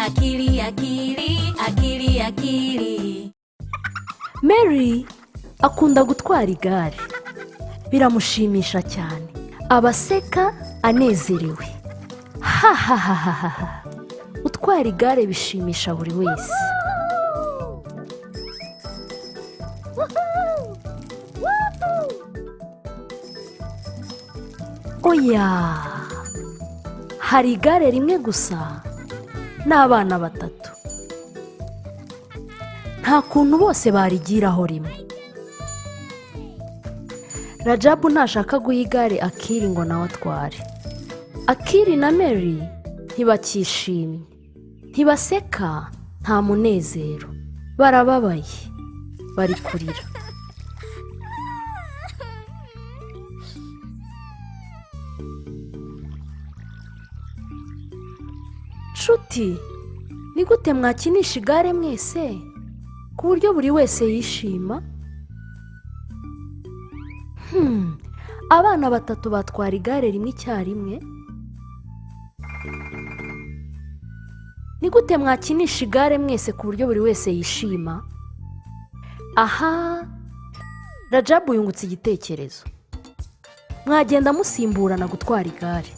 Akili, akili, akili, akili. Mary akunda gutwara igare, biramushimisha cyane, abaseka anezerewe. Ha ha ha ha ha, gutwara igare bishimisha buri wese. Oya, hari igare rimwe gusa n'abana batatu, nta kuntu bose barigiraho rimwe. Rajabu ntashaka guha igare Akili ngo nawe atware. Akili na Mary ntibakishimye, ntibaseka, nta munezero, barababaye, bari kurira. Nshuti, ni gute mwakinisha igare mwese ku buryo buri wese yishima? Abana batatu batwara igare rimwe icyarimwe. Ni gute mwakinisha igare mwese ku buryo buri wese yishima? Aha, Rajabu yungutse igitekerezo. Mwagenda musimburana gutwara igare.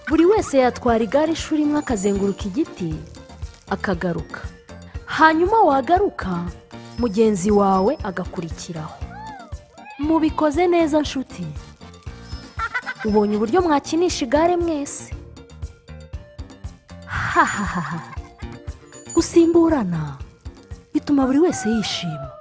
Buri wese yatwara igare inshuro imwe akazenguruka igiti akagaruka, hanyuma wagaruka mugenzi wawe agakurikiraho. Mubikoze neza nshuti. Ubonye uburyo mwakinisha igare mwese? Ha ha ha ha, gusimburana bituma buri wese yishima.